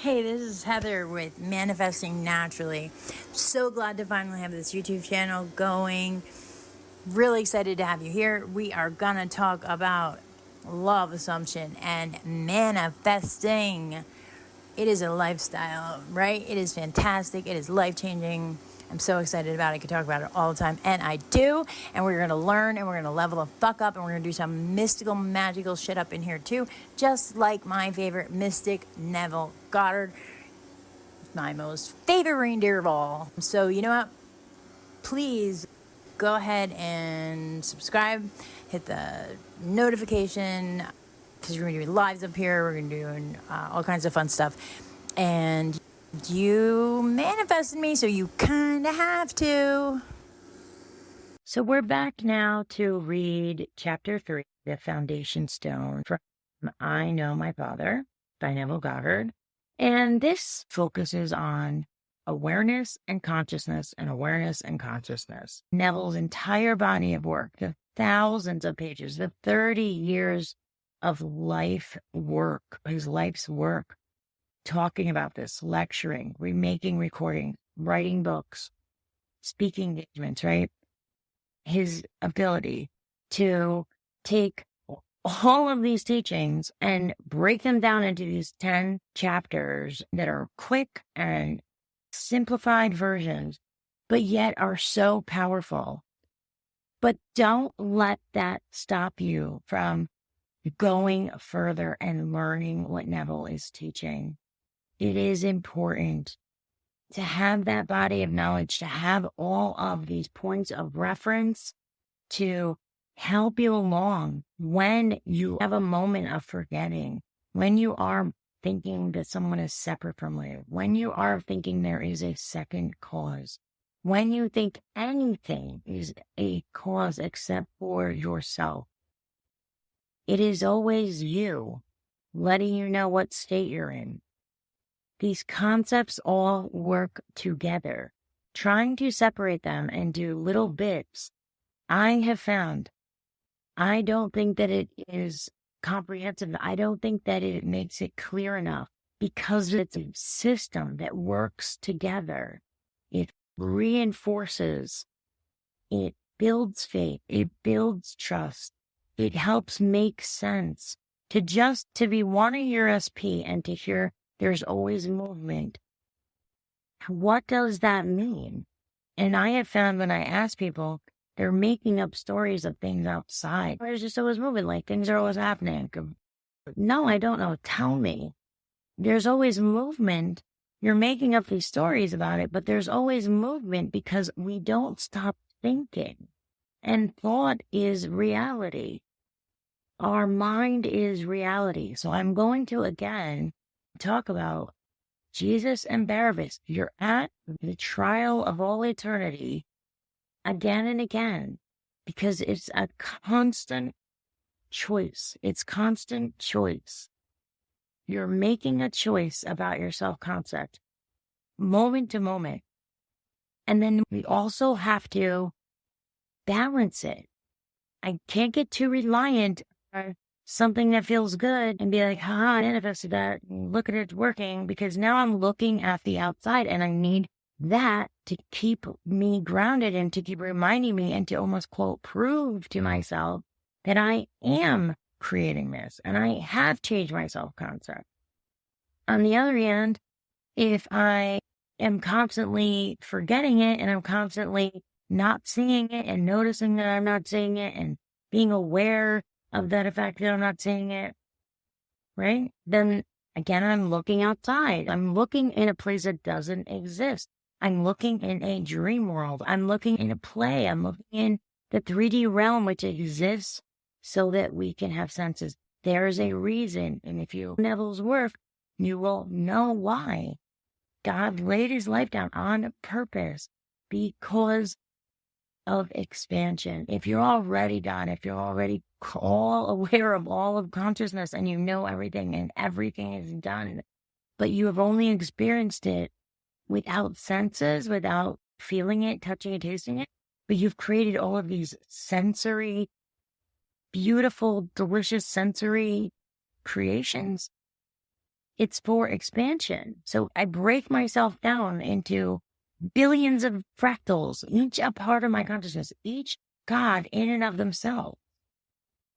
Hey, this is Heather with Manifesting Naturally. So glad to finally have this YouTube channel going. Really excited to have you here. We are going to talk about law of assumption and manifesting. It is a lifestyle, right? It is fantastic. It is life-changing. I'm so excited about it. I could talk about it all the time, and I do. And we're going to learn, and we're going to level the fuck up, and we're going to do some mystical, magical shit up in here, too. Just like my favorite mystic, Neville Goddard, my most favorite reindeer of all. So, you know what? Please go ahead and subscribe. Hit the notification, because we're going to do lives up here. We're going to do all kinds of fun stuff. And you manifested me, so you kind of have to. So we're back now to read chapter 3, The Foundation Stone, from I Know My Father by Neville Goddard. And this focuses on awareness and consciousness and awareness and consciousness. Neville's entire body of work, the thousands of pages, the 30 years of life work, his life's work, talking about this, lecturing, remaking recordings, writing books, speaking engagements, right? His ability to take all of these teachings and break them down into these 10 chapters that are quick and simplified versions, but yet are so powerful. But don't let that stop you from going further and learning what Neville is teaching. It is important to have that body of knowledge, to have all of these points of reference to help you along when you have a moment of forgetting, when you are thinking that someone is separate from you, when you are thinking there is a second cause, when you think anything is a cause except for yourself. It is always you letting you know what state you're in. These concepts all work together. Trying to separate them and do little bits, I have found, I don't think that it is comprehensive. I don't think that it makes it clear enough, because it's a system that works together. It reinforces, it builds faith, it builds trust. It helps make sense to be wanting your SP and to hear there's always movement. What does that mean? And I have found when I ask people, they're making up stories of things outside. There's just always movement, like things are always happening. No, I don't know. Tell me. There's always movement. You're making up these stories about it, but there's always movement because we don't stop thinking. And thought is reality. Our mind is reality. So I'm going to, again, talk about Jesus and Barabbas. You're at the trial of all eternity again and again, because it's a constant choice. It's constant choice. You're making a choice about your self-concept, moment to moment. And then we also have to balance it. I can't get too reliant on something that feels good and be like, I manifested that, and look at it working, because now I'm looking at the outside and I need that to keep me grounded and to keep reminding me and to almost, quote, prove to myself that I am creating this and I have changed my self-concept. On the other hand, if I am constantly forgetting it and I'm constantly not seeing it and noticing that I'm not seeing it and being aware of that fact that I'm not seeing it, right? Then again, I'm looking outside. I'm looking in a place that doesn't exist. I'm looking in a dream world. I'm looking in a play. I'm looking in the 3D realm, which exists so that we can have senses. There is a reason. And if you know Neville's work, you will know why. God laid his life down on purpose because of expansion. If you're already done, if you're already all aware of all of consciousness and you know everything and everything is done, but you have only experienced it without senses, without feeling it, touching it, tasting it, but you've created all of these sensory, beautiful, delicious sensory creations. It's for expansion. So I break myself down into billions of fractals, each a part of my consciousness, each God in and of themselves,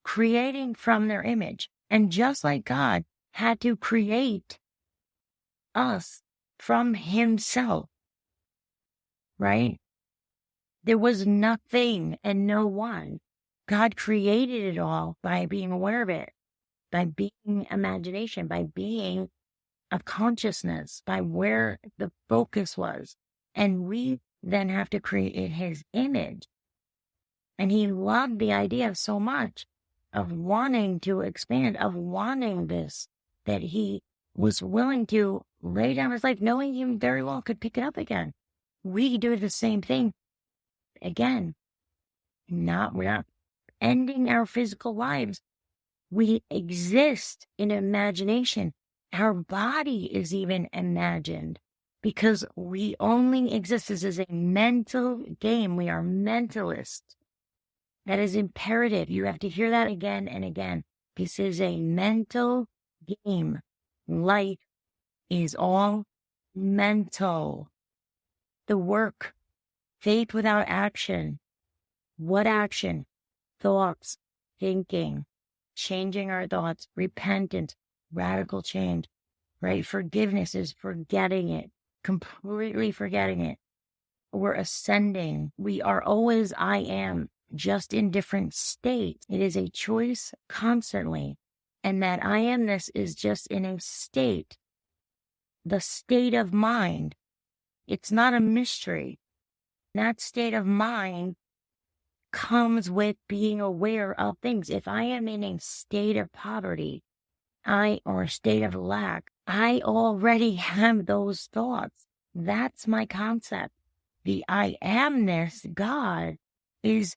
creating from their image. And just like God had to create us from himself, right? There was nothing and no one. God created it all by being aware of it, by being imagination, by being a consciousness, by where the focus was. And we then have to create his image. And he loved the idea so much of wanting to expand, of wanting this, that he was willing to lay down his life, knowing he very well could pick it up again. We do the same thing again. We're not ending our physical lives. We exist in imagination. Our body is even imagined because we only exist. This is a mental game. We are mentalists. That is imperative. You have to hear that again and again. This is a mental game. Life is all mental. The work, faith without action. What action? Thoughts, thinking, changing our thoughts, repentance, radical change, right? Forgiveness is forgetting it, completely forgetting it. We're ascending. We are always I am, just in different states. It is a choice constantly. And that I amness is just in a state, the state of mind. It's not a mystery. That state of mind comes with being aware of things. If I am in a state of poverty, or a state of lack, I already have those thoughts. That's my concept. The I amness, God, is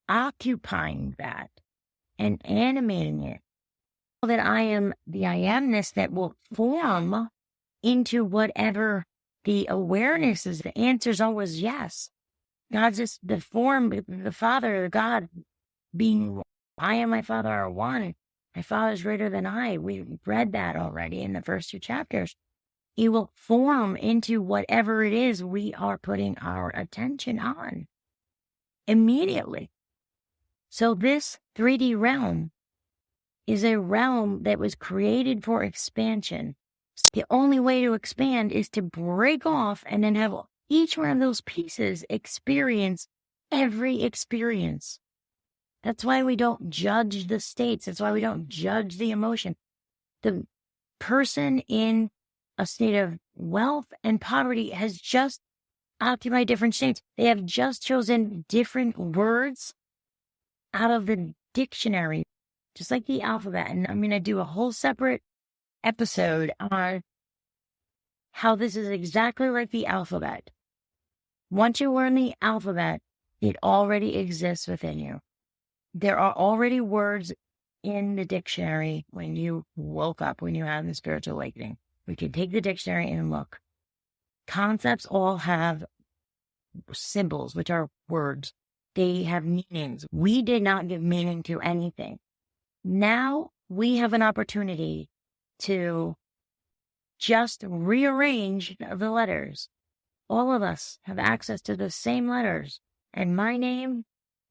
occupying that and animating it. That I am the I amness that will form into whatever the awareness is. The answer is always yes. God's just the form, the Father, God being, I and my Father are one. My Father is greater than I. We read that already in the first 2 chapters. He will form into whatever it is we are putting our attention on immediately. So this 3D realm is a realm that was created for expansion. The only way to expand is to break off and then have each one of those pieces experience every experience. That's why we don't judge the states. That's why we don't judge the emotion. The person in a state of wealth and poverty has just occupied different states. They have just chosen different words out of the dictionary, just like the alphabet. And I'm going to do a whole separate episode on how this is exactly like the alphabet. Once you learn the alphabet, it already exists within you. There are already words in the dictionary when you woke up, when you had the spiritual awakening. We can take the dictionary and look. Concepts all have symbols, which are words. They have meanings. We did not give meaning to anything. Now we have an opportunity to just rearrange the letters. All of us have access to the same letters. And my name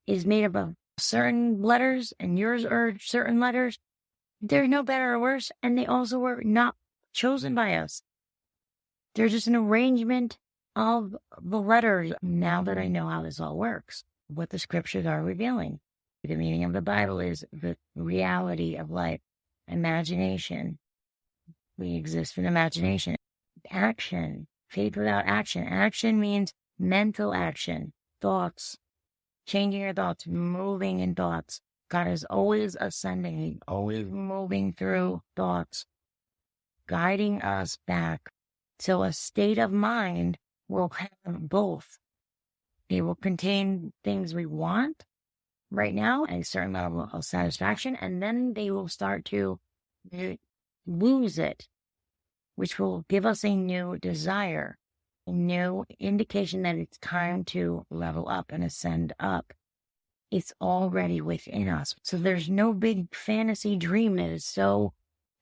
is made up of certain letters and yours are certain letters. They're no better or worse. And they also were not chosen by us. They're just an arrangement of the letters. Now that I know how this all works, what the scriptures are revealing. The meaning of the Bible is the reality of life, imagination. We exist for imagination. Action, faith without action. Action means mental action, thoughts, changing your thoughts, moving in thoughts. God is always ascending, always moving through thoughts, guiding us back. So a state of mind will have both. It will contain things we want right now, a certain level of satisfaction, and then they will start to lose it, which will give us a new desire, a new indication that it's time to level up and ascend up. It's already within us. So there's no big fantasy dream that is so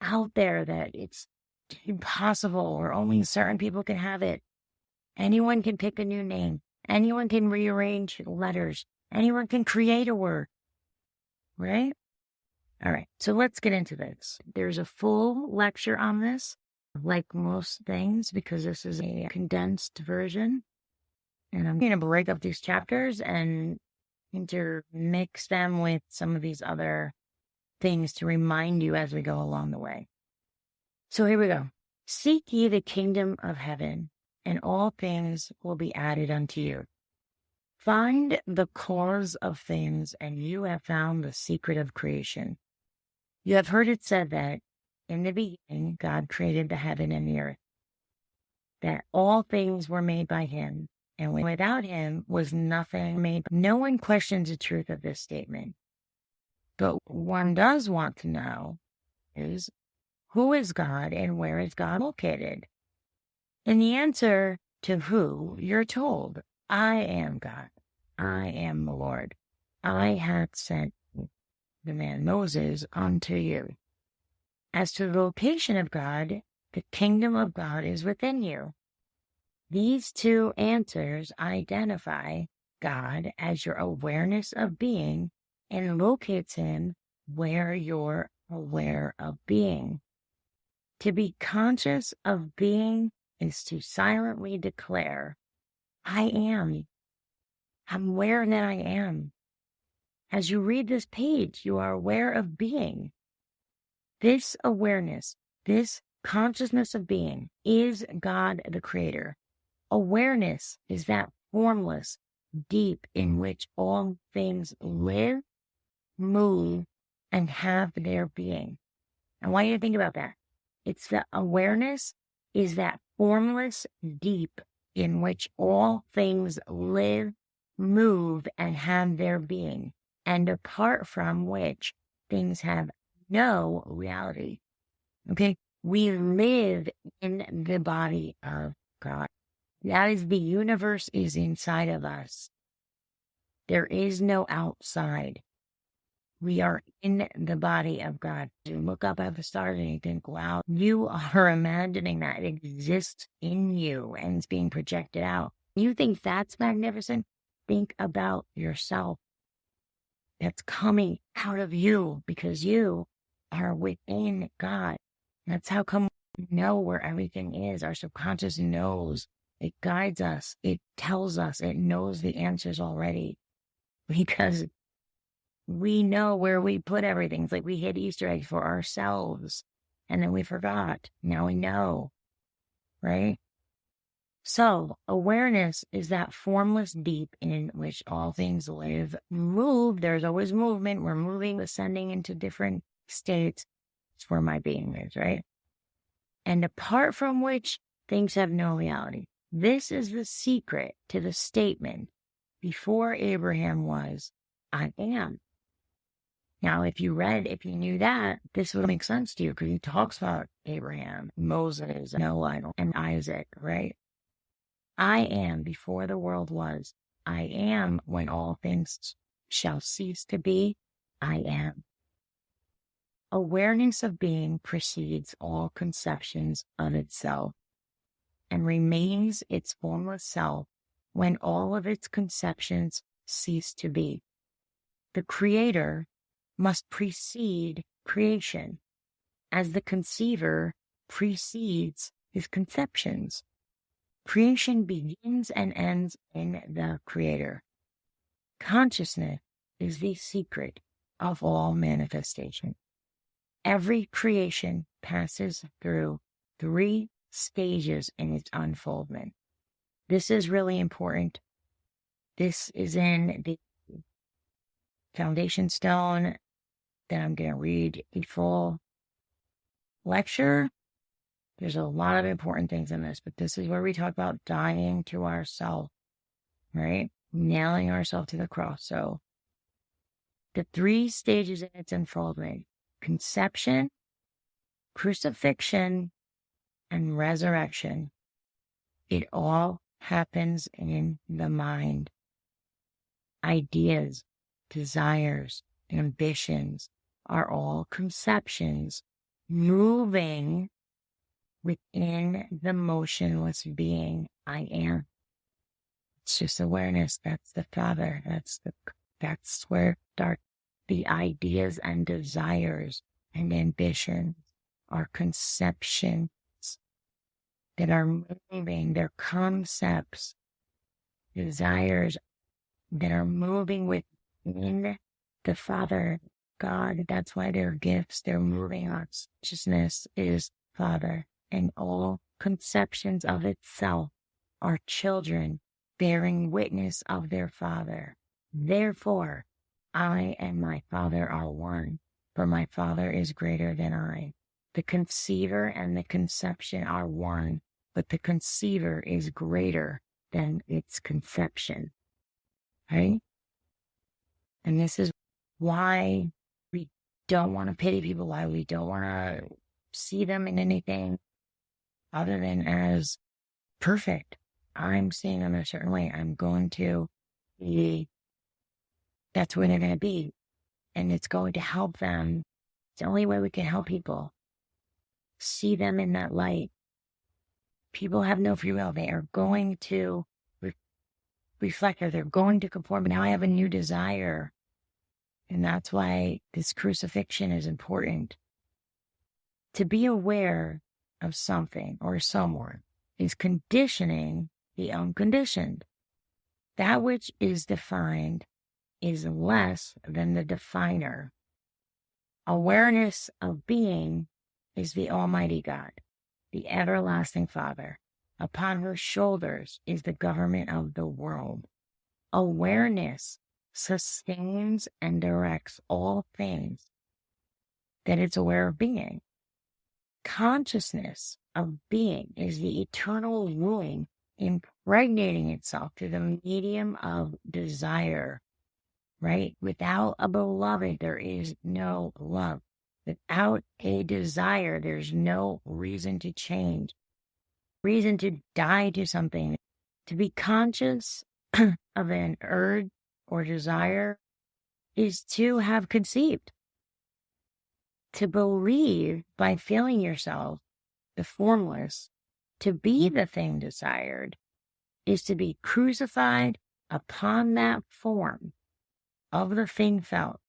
out there that it's impossible, or only certain people can have it. Anyone can pick a new name. Anyone can rearrange letters. Anyone can create a word, right? All right, so let's get into this. There's a full lecture on this, like most things, because this is a condensed version. And I'm going to break up these chapters and intermix them with some of these other things to remind you as we go along the way. So here we go. Seek ye the kingdom of heaven, and all things will be added unto you. Find the cause of things, and you have found the secret of creation. You have heard it said that in the beginning, God created the heaven and the earth, that all things were made by him, and without him was nothing made. No one questions the truth of this statement. But one does want to know is, who is God and where is God located? In the answer to who, you're told, I am God. I am the Lord. I have sent the man Moses unto you. As to the location of God, the kingdom of God is within you. These two answers identify God as your awareness of being and locates him where you're aware of being. To be conscious of being is to silently declare, I am. I'm aware that I am. As you read this page, you are aware of being. This awareness, this consciousness of being is God the Creator. Awareness is that formless deep in which all things live, move, and have their being. I want you to think about that. It's the awareness is that formless deep in which all things live, move, and have their being, and apart from which things have no reality. Okay? We live in the body of God. That is, the universe is inside of us. There is no outside. We are in the body of God. You look up at the stars and you think, wow, you are imagining that it exists in you and it's being projected out. You think that's magnificent? Think about yourself. That's coming out of you because you are within God. That's how come we know where everything is. Our subconscious knows. It guides us. It tells us. It knows the answers already because we know where we put everything. It's like we hid Easter eggs for ourselves and then we forgot. Now we know, right? So awareness is that formless deep in which all things live, move. There's always movement. We're moving, ascending into different states. It's where my being is, right? And apart from which things have no reality. This is the secret to the statement before Abraham was, I am. Now, if you knew that, this would make sense to you because he talks about Abraham, Moses, Noah, and Isaac, right? I am before the world was. I am when all things shall cease to be. I am. Awareness of being precedes all conceptions of itself and remains its formless self when all of its conceptions cease to be. The Creator must precede creation, as the conceiver precedes his conceptions. Creation begins and ends in the Creator. Consciousness is the secret of all manifestation. Every creation passes through 3 stages in its unfoldment. This is really important. This is in the foundation stone that I'm going to read a full lecture. There's a lot of important things in this, but this is where we talk about dying to ourselves, right? Nailing ourselves to the cross. So the 3 stages in its unfoldment: conception, crucifixion, and resurrection. It all happens in the mind. Ideas, desires, ambitions are all conceptions moving within the motionless being I am. It's just awareness. That's the Father. That's where the ideas and desires and ambitions are conceptions that are moving. They're concepts, desires that are moving within the Father God. That's why they're gifts. They're moving. Our consciousness is Father, and all conceptions of itself are children bearing witness of their Father. Therefore, I and my Father are one, for my Father is greater than I. The conceiver and the conception are one, but the conceiver is greater than its conception. Right? And this is why we don't want to pity people, why we don't want to see them in anything other than as perfect. I'm seeing them a certain way. I'm going to be, that's where they're going to be. And it's going to help them. It's the only way we can help people. See them in that light. People have no free will. They are going to reflect, or they're going to conform. Now I have a new desire. And that's why this crucifixion is important. To be aware of something or someone is conditioning the unconditioned. That which is defined is less than the definer. Awareness of being is the Almighty God, the everlasting Father, upon whose shoulders is the government of the world. Awareness sustains and directs all things that it's aware of being. Consciousness of being is the eternal womb impregnating itself through the medium of desire, right? Without a beloved, there is no love. Without a desire, there's no reason to change, reason to die to something. To be conscious of an urge or desire is to have conceived. To believe by feeling yourself, the formless, to be the thing desired, is to be crucified upon that form of the thing felt.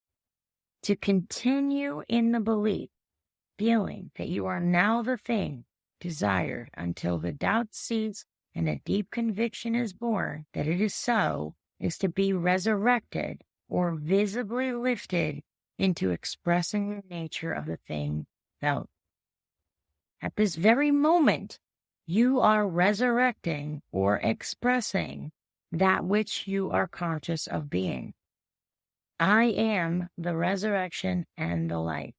To continue in the belief, feeling that you are now the thing desired until the doubt ceases and a deep conviction is born that it is so, is to be resurrected or visibly lifted into expressing the nature of the thing felt. At this very moment, you are resurrecting or expressing that which you are conscious of being. I am the resurrection and the life.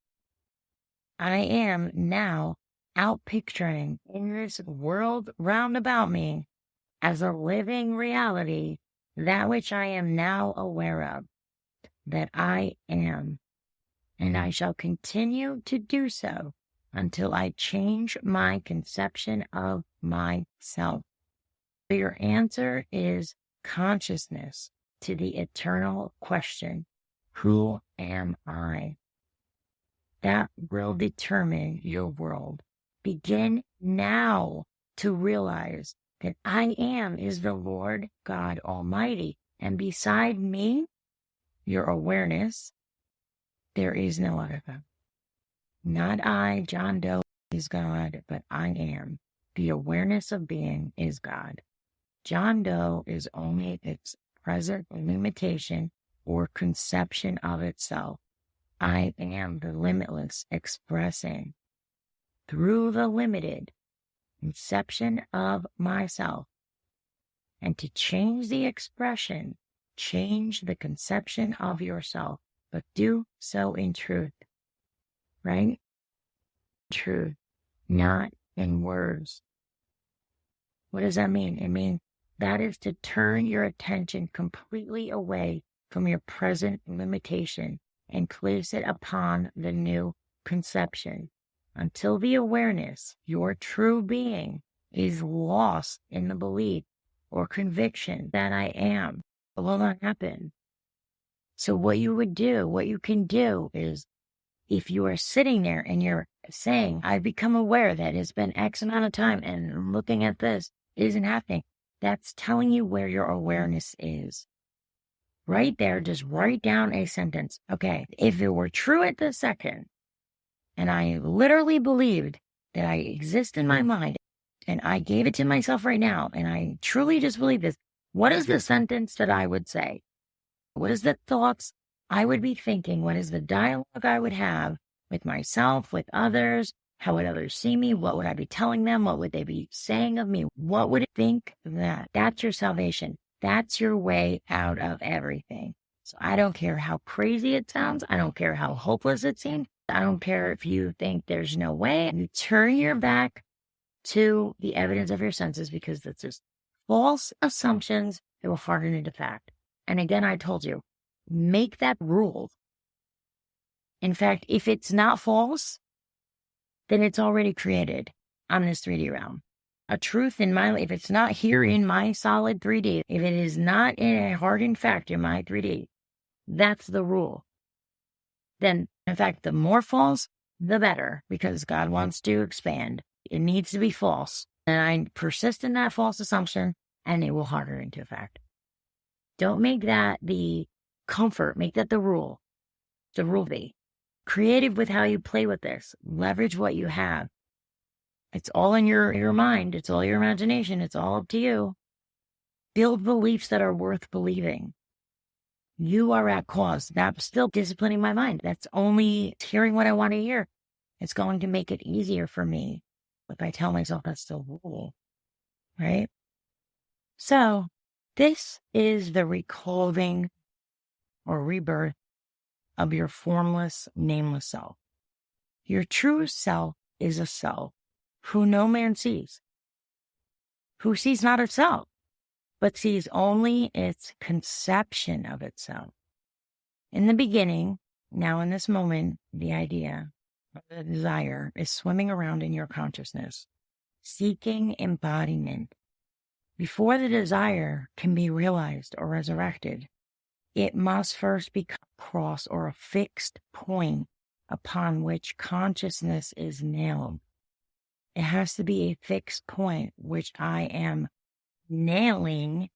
I am now outpicturing in this world round about me as a living reality that which I am now aware of, that I am, and I shall continue to do so until I change my conception of myself. Your answer is consciousness to the eternal question, who am I? That will determine your world. Begin now to realize that I am is the Lord God Almighty. And beside me, your awareness, there is no other God. Not I, John Doe, is God, but I am. The awareness of being is God. John Doe is only its present limitation or conception of itself. I am the limitless expressing through the limited conception of myself. And to change the expression, change the conception of yourself, but do so in truth, right? Truth, not in words. What does that mean? It means that is to turn your attention completely away from your present limitation and place it upon the new conception until the awareness, your true being, is lost in the belief or conviction that I am. It will not happen. So what you can do is If you are sitting there and you're saying, I've become aware that it's been X amount of time and looking at this, it isn't happening. That's telling you where your awareness is. Right there, just write down a sentence. Okay, if it were true at this second, and I literally believed that I exist in my mind, and I gave it to myself right now, and I truly just believe this, what is the sentence that I would say? What is the thoughts I would be thinking? What is the dialogue I would have with myself, with others? How would others see me? What would I be telling them? What would they be saying of me? What would it think that? That's your salvation. That's your way out of everything. So I don't care how crazy it sounds. I don't care how hopeless it seems. I don't care if you think there's no way. You turn your back to the evidence of your senses because that's just false assumptions that will harden into fact. And again, I told you, make that rule. In fact, if it's not false, then it's already created on this 3D realm. A truth in my life, if it's not here in my solid 3D, if it is not in a hardened fact in my 3D, that's the rule. Then, in fact, the more false, the better, because God wants to expand. It needs to be false. And I persist in that false assumption, and it will harden into fact. Don't make that the comfort. Make that the rule. The rule be. Creative with how you play with this. Leverage what you have. It's all in your mind. It's all your imagination. It's all up to you. Build beliefs that are worth believing. You are at cause. That's still disciplining my mind. That's only hearing what I want to hear. It's going to make it easier for me if I tell myself that's the rule. Right? So, this is the reclothing or rebirth of your formless, nameless self. Your true self is a self who no man sees, who sees not itself, but sees only its conception of itself. In the beginning, now in this moment, the idea, the desire is swimming around in your consciousness, seeking embodiment. Before the desire can be realized or resurrected, it must first become a cross or a fixed point upon which consciousness is nailed. It has to be a fixed point which I am nailing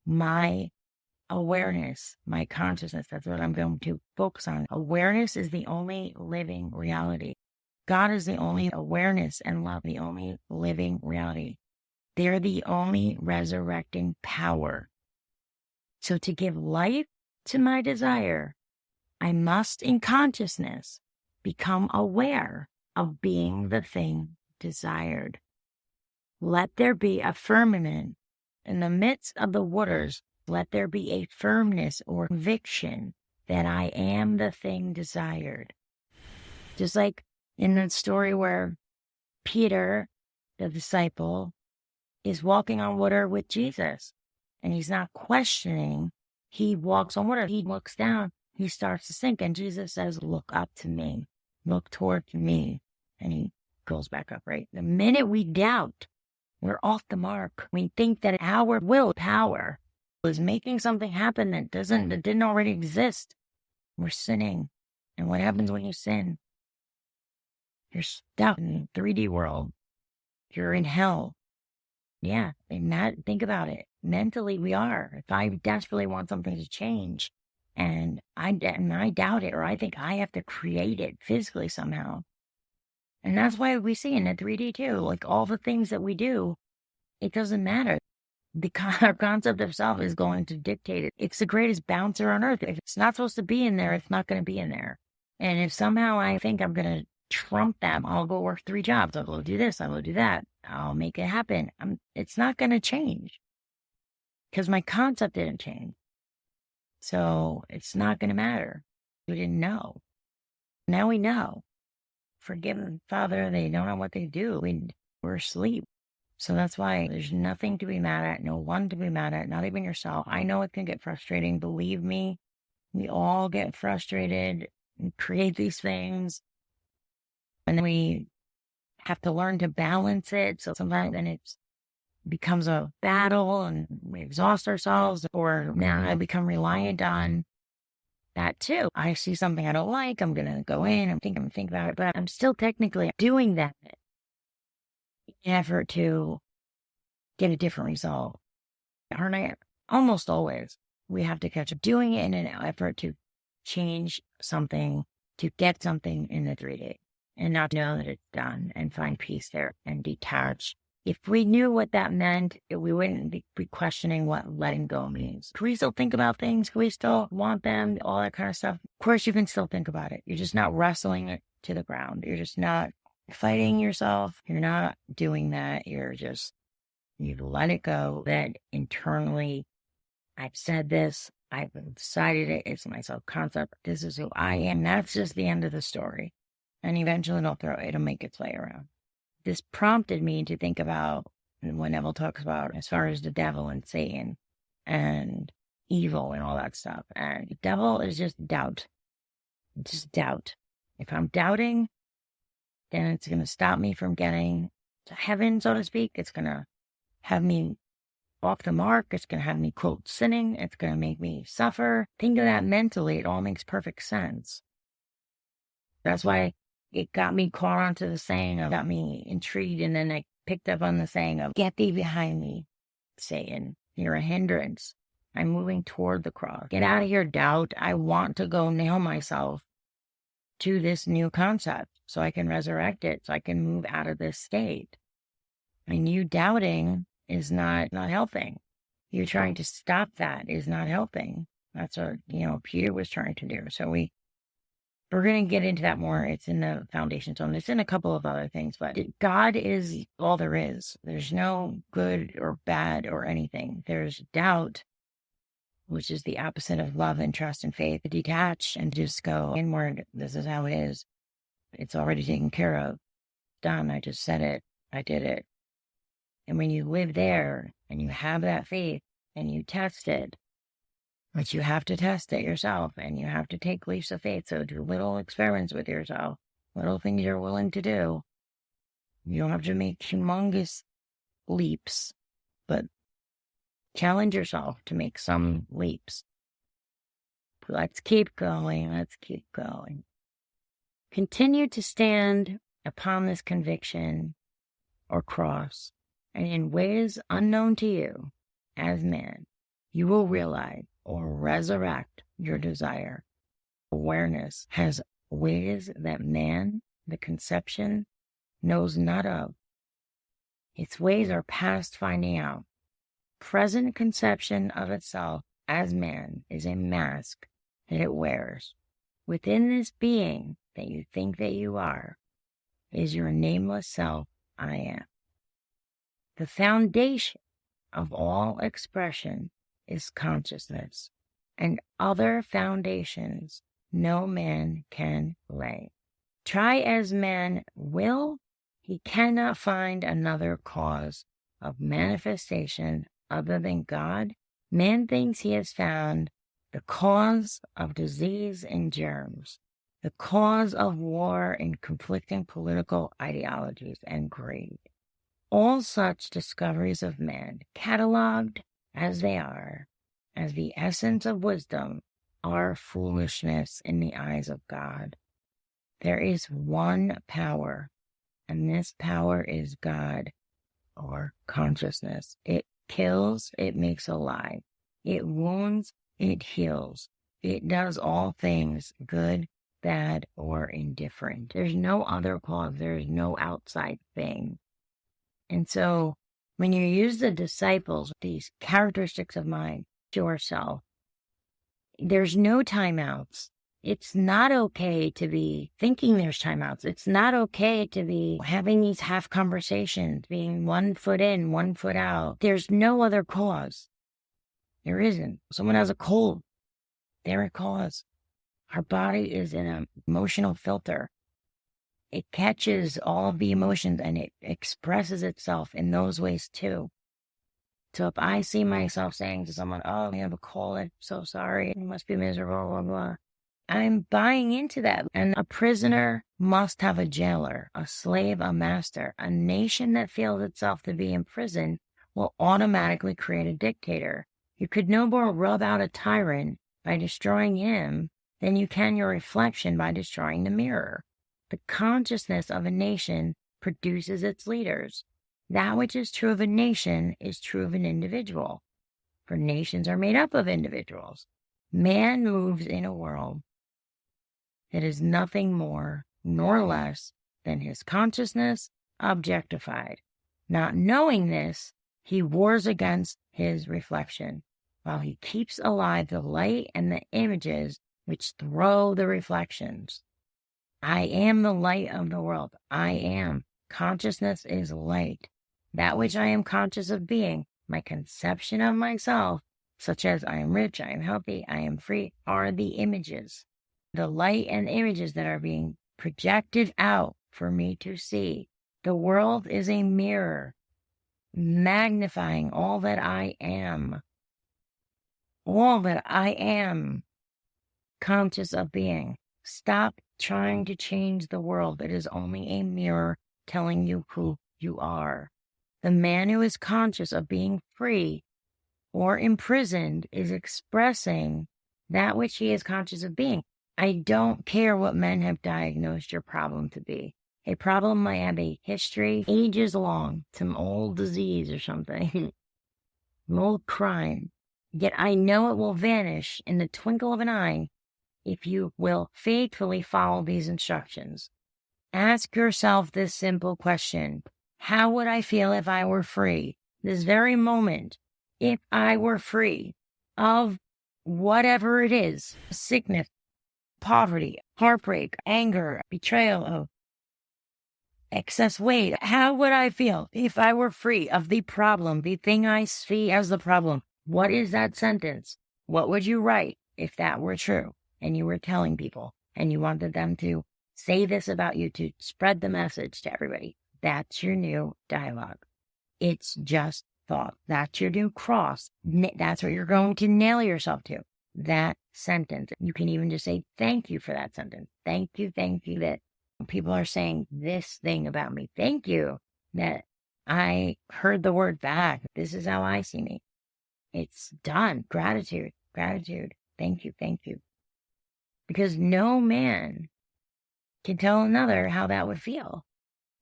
my awareness, my consciousness. That's what I'm going to focus on. Awareness is the only living reality. God is the only awareness and love, the only living reality. They're the only resurrecting power. So to give life to my desire, I must in consciousness become aware of being the thing desired. Let there be a firmament in the midst of the waters. Let there be a firmness or conviction that I am the thing desired. Just like in the story where Peter, the disciple, is walking on water with Jesus, and he's not questioning. He walks on water. He looks down. He starts to sink, and Jesus says, look up to me. Look toward me. And he goes back up, right? The minute we doubt, we're off the mark. We think that our willpower is making something happen that didn't already exist. We're sinning. And what happens when you sin? You're stuck in the 3D world. You're in hell. Yeah, and think about it. Mentally, we are. If I desperately want something to change, and I doubt it, or I think I have to create it physically somehow. And that's why we see in the 3D too, like all the things that we do, it doesn't matter. Our concept of self is going to dictate it. It's the greatest bouncer on earth. If it's not supposed to be in there, it's not going to be in there. And if somehow I think I'm going to trump that, I'll go work 3 jobs. I'll go do this. I'll go do that. I'll make it happen. It's not going to change because my concept didn't change. So it's not going to matter. We didn't know. Now we know. Forgive them, Father. They don't know what they do. We're asleep. So that's why there's nothing to be mad at, no one to be mad at, not even yourself. I know it can get frustrating. Believe me, we all get frustrated and create these things. And then we have to learn to balance it. So sometimes then it becomes a battle and we exhaust ourselves, or now I become reliant on that too. I see something I don't like, I'm going to go in, I'm think about it, but I'm still technically doing that in an effort to get a different result. Aren't I? Almost always, we have to catch up doing it in an effort to change something, to get something in the 3D and not know that it's done and find peace there and detach. If we knew what that meant, we wouldn't be questioning what letting go means. Can we still think about things? Can we still want them? All that kind of stuff. Of course, you can still think about it. You're just not wrestling it to the ground. You're just not fighting yourself. You're not doing that. You let it go. That internally, I've said this. I've decided it. It's my self-concept. This is who I am. That's just the end of the story. And eventually it'll make its way around. This prompted me to think about when Neville talks about as far as the devil and Satan and evil and all that stuff. And the devil is just doubt. Just doubt. If I'm doubting, then it's going to stop me from getting to heaven, so to speak. It's going to have me off the mark. It's going to have me, quote, sinning. It's going to make me suffer. Think of that mentally. It all makes perfect sense. That's why it got me caught onto the saying got me intrigued. And then I picked up on the saying of, get thee behind me, Satan. You're a hindrance. I'm moving toward the cross. Get out of here, doubt. I want to go nail myself to this new concept so I can resurrect it, so I can move out of this state. And you doubting is not helping. You trying to stop that is not helping. That's what, Peter was trying to do. So we're going to get into that more. It's in the foundation zone. It's in a couple of other things, but God is all there is. There's no good or bad or anything. There's doubt, which is the opposite of love and trust and faith. Detach and just go inward. This is how it is. It's already taken care of. Done. I just said it. I did it. And when you live there and you have that faith and you test it, but you have to test it yourself and you have to take leaps of faith. So do little experiments with yourself, little things you're willing to do. You don't have to make humongous leaps, but challenge yourself to make some leaps. Let's keep going. Let's keep going. Continue to stand upon this conviction or cross, and in ways unknown to you as man, you will realize or resurrect your desire. Awareness has ways that man, the conception, knows not of. Its ways are past finding out. Present conception of itself as man is a mask that it wears. Within this being that you think that you are is your nameless self, I am. The foundation of all expression is consciousness, and other foundations no man can lay. Try as man will, he cannot find another cause of manifestation other than God. Man thinks he has found the cause of disease and germs, the cause of war and conflicting political ideologies and greed. All such discoveries of man, cataloged as they are, as the essence of wisdom, are foolishness in the eyes of God. There is one power, and this power is God, or consciousness. It kills, it makes alive. It wounds, it heals. It does all things, good, bad, or indifferent. There's no other cause. There's no outside thing. And so when you use the disciples, these characteristics of mind to yourself, there's no timeouts. It's not okay to be thinking there's timeouts. It's not okay to be having these half conversations, being 1 foot in, 1 foot out. There's no other cause. There isn't. Someone has a cold. They're a cause. Our body is an emotional filter. It catches all of the emotions and it expresses itself in those ways too. So if I see myself saying to someone, oh, I have a cold, I'm so sorry, you must be miserable, blah, blah, I'm buying into that. And a prisoner must have a jailer, a slave, a master. A nation that feels itself to be in prison will automatically create a dictator. You could no more rub out a tyrant by destroying him than you can your reflection by destroying the mirror. The consciousness of a nation produces its leaders. That which is true of a nation is true of an individual, for nations are made up of individuals. Man moves in a world that is nothing more nor less than his consciousness objectified. Not knowing this, he wars against his reflection, while he keeps alive the light and the images which throw the reflections. I am the light of the world. I am. Consciousness is light. That which I am conscious of being, my conception of myself, such as I am rich, I am healthy, I am free, are the images. The light and images that are being projected out for me to see. The world is a mirror, magnifying all that I am. All that I am conscious of being. Stop trying to change the world. It is only a mirror telling you who you are. The man who is conscious of being free or imprisoned is expressing that which he is conscious of being. I don't care what men have diagnosed your problem to be. A problem might have a history ages long, some old disease or something, an old crime. Yet I know it will vanish in the twinkle of an eye if you will faithfully follow these instructions. Ask yourself this simple question. How would I feel if I were free? This very moment, if I were free of whatever it is, sickness, poverty, heartbreak, anger, betrayal, excess weight. How would I feel if I were free of the problem, the thing I see as the problem? What is that sentence? What would you write if that were true and you were telling people and you wanted them to say this about you, to spread the message to everybody? That's your new dialogue. It's just thought. That's your new cross. That's what you're going to nail yourself to. That sentence. You can even just say, thank you for that sentence. Thank you that people are saying this thing about me. Thank you that I heard the word back. This is how I see me. It's done. Gratitude. Thank you. Because no man can tell another how that would feel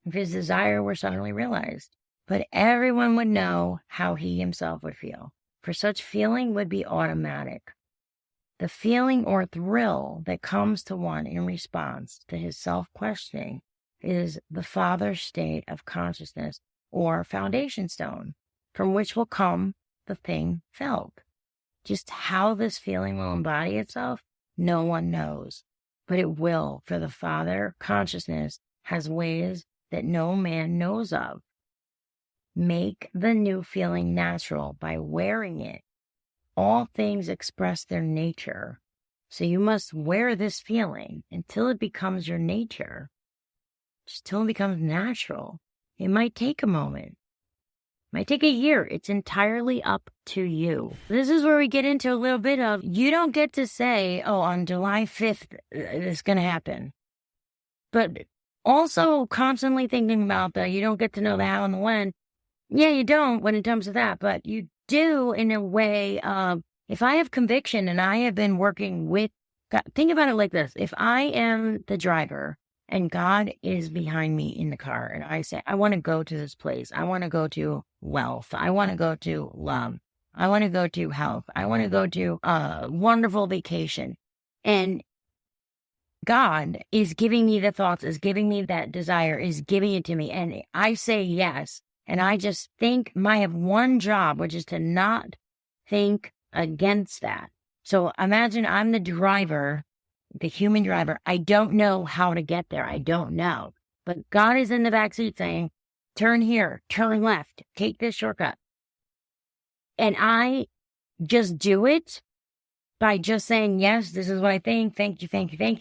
if his desire were suddenly realized. But everyone would know how he himself would feel. For such feeling would be automatic. The feeling or thrill that comes to one in response to his self-questioning is the father state of consciousness or foundation stone, from which will come the thing felt. Just how this feeling will embody itself, no one knows. But it will, for the father consciousness has ways that no man knows of. Make the new feeling natural by wearing it. All things express their nature. So you must wear this feeling until it becomes your nature. Just till it becomes natural. It might take a moment. It might take a year. It's entirely up to you. This is where we get into a little bit of, you don't get to say, oh, on July 5th, it's going to happen. But also constantly thinking about that, you don't get to know the how and the when. Yeah, you don't when it comes to that, but you do in a way of, if I have conviction and I have been working with God, think about it like this. If I am the driver and God is behind me in the car and I say, I want to go to this place. I want to go to wealth. I want to go to love. I want to go to health. I want to go to a wonderful vacation. And God is giving me the thoughts, is giving me that desire, is giving it to me. And I say yes. And I just think I have one job, which is to not think against that. So imagine I'm the driver, the human driver. I don't know how to get there. I don't know. But God is in the backseat saying, turn here, turn left, take this shortcut. And I just do it by just saying, yes, this is what I think. Thank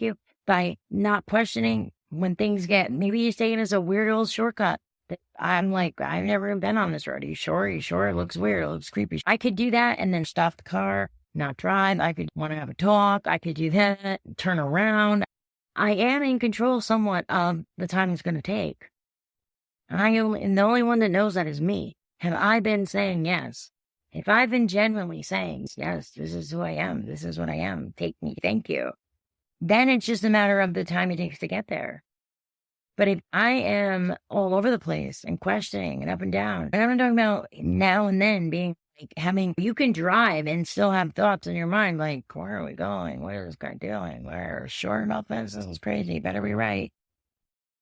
you. By not questioning when things get, maybe he's taking us a weird old shortcut. I'm like, I've never been on this road. Are you sure? It looks weird. It looks creepy. I could do that and then stop the car, not drive. I could want to have a talk. I could do that, turn around. I am in control somewhat of the time it's going to take. And the only one that knows that is me. Have I been saying yes? If I've been genuinely saying, yes, this is who I am. This is what I am. Take me. Thank you. then it's just a matter of the time it takes to get there. But if I am all over the place and questioning and up and down, and I'm talking about now and then being like you can drive and still have thoughts in your mind like, where are we going? What is this guy doing? We're sure about this. This is crazy. Better be right.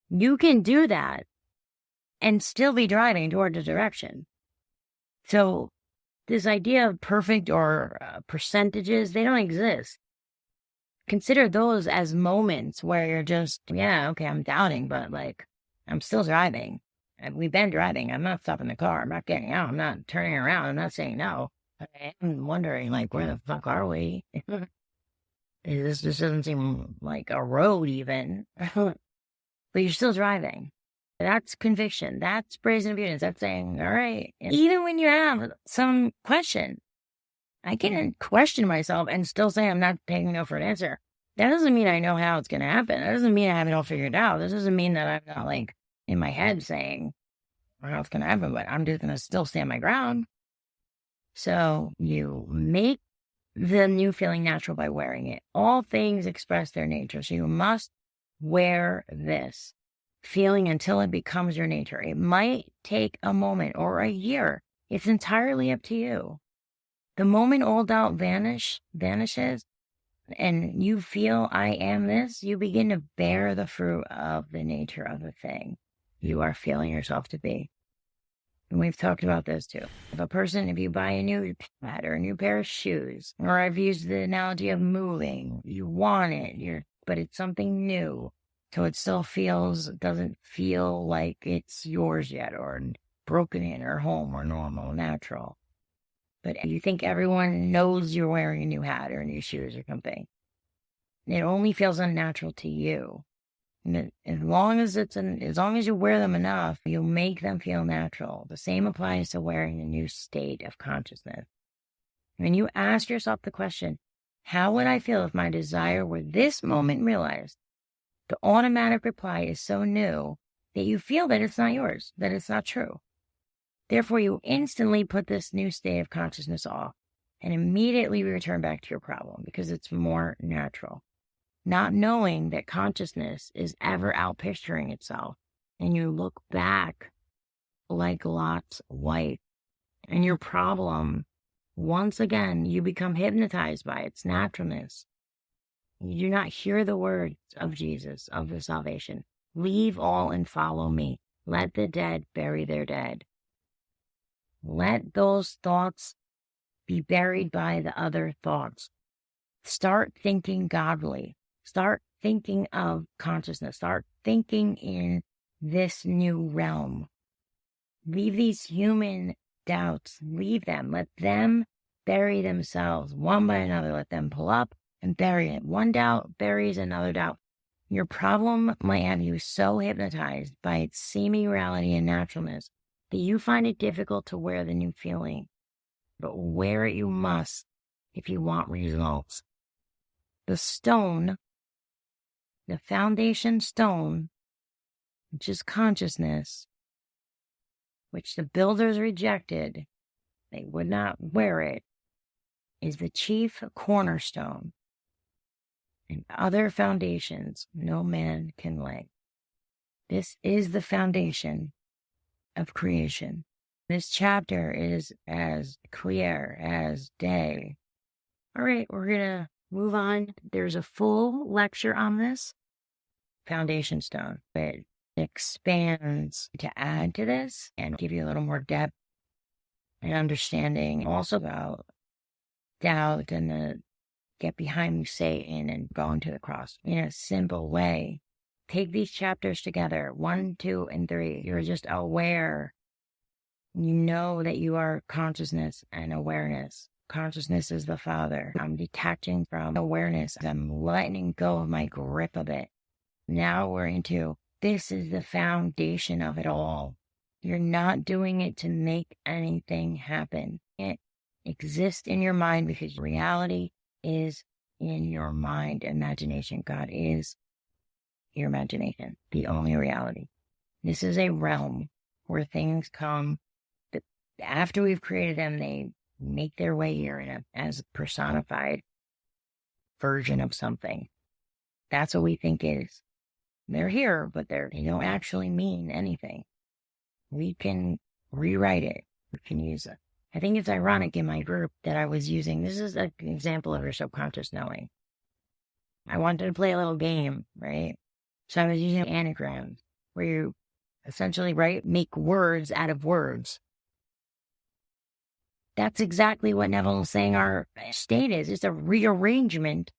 You can do that and still be driving toward the direction. So this idea of perfect or percentages, they don't exist. Consider those as moments where you're just, yeah, okay, I'm doubting, but like, I'm still driving. And we've been driving. I'm not stopping the car. I'm not getting out. I'm not turning around. I'm not saying no. I'm wondering, like, where the fuck are we? This just doesn't seem like a road even. But you're still driving. That's conviction. That's brazen obedience. That's saying, all right. And even when you have some question, I can question myself and still say I'm not taking no for an answer. That doesn't mean I know how it's going to happen. That doesn't mean I have it all figured out. This doesn't mean that I'm not like in my head saying how it's going to happen, but I'm just going to still stand my ground. So you make the new feeling natural by wearing it. All things express their nature. So you must wear this feeling until it becomes your nature. It might take a moment or a year. It's entirely up to you. The moment all doubt vanishes and you feel I am this, you begin to bear the fruit of the nature of the thing you are feeling yourself to be. And we've talked about this too. If you buy a new pad or a new pair of shoes, or I've used the analogy of moving, you want it, but it's something new. So it still doesn't feel like it's yours yet, or broken in, or home, or normal, natural. But you think everyone knows you're wearing a new hat or new shoes or something. It only feels unnatural to you. And as long as you wear them enough, you'll make them feel natural. The same applies to wearing a new state of consciousness. When you ask yourself the question, how would I feel if my desire were this moment realized? The automatic reply is so new that you feel that it's not yours, that it's not true. Therefore, you instantly put this new state of consciousness off and immediately return back to your problem because it's more natural. Not knowing that consciousness is ever outpicturing itself, and you look back like Lot's wife, and your problem, once again, you become hypnotized by its naturalness. You do not hear the words of Jesus, of the salvation. Leave all and follow me. Let the dead bury their dead. Let those thoughts be buried by the other thoughts. Start thinking godly. Start thinking of consciousness. Start thinking in this new realm. Leave these human doubts. Leave them. Let them bury themselves one by another. Let them pull up and bury it. One doubt buries another doubt. Your problem might have you so hypnotized by its seeming reality and naturalness that you find it difficult to wear the new feeling. But wear it you must if you want results. The stone, the foundation stone, which is consciousness, which the builders rejected, they would not wear it, is the chief cornerstone. And other foundations no man can lay. This is the foundation of creation. This chapter is as clear as day. All right, we're going to move on. There's a full lecture on this foundation stone. It expands to add to this and give you a little more depth and understanding also about doubt and the get behind Satan and go into the cross in a simple way. Take these chapters together, 1, 2, and 3. You're just aware. You know that you are consciousness and awareness. Consciousness is the Father. I'm detaching from awareness. I'm letting go of my grip of it. Now we're into, this is the foundation of it all. You're not doing it to make anything happen. It exists in your mind because reality is in your mind. Imagination. God is your imagination, the only reality. This is a realm where things come that after we've created them, they make their way here as a personified version of something. That's what we think is. They're here, but they don't actually mean anything. We can rewrite it. We can use it. I think it's ironic in my group that I was using, this is an example of your subconscious knowing. I wanted to play a little game, right? So I was using anagrams where you essentially, make words out of words. That's exactly what Neville was saying our state is. It's a rearrangement.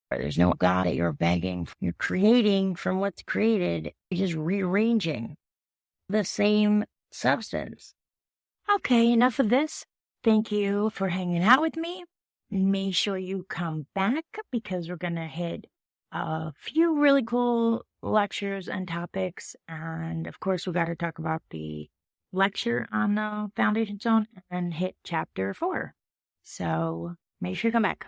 There's no God that you're begging. You're creating from what's created. You're just rearranging the same substance. Okay, enough of this. Thank you for hanging out with me. Make sure you come back because we're going to hit a few really cool lectures and topics. And of course, we got to talk about the lecture on the foundation zone and hit chapter 4. So make sure you come back.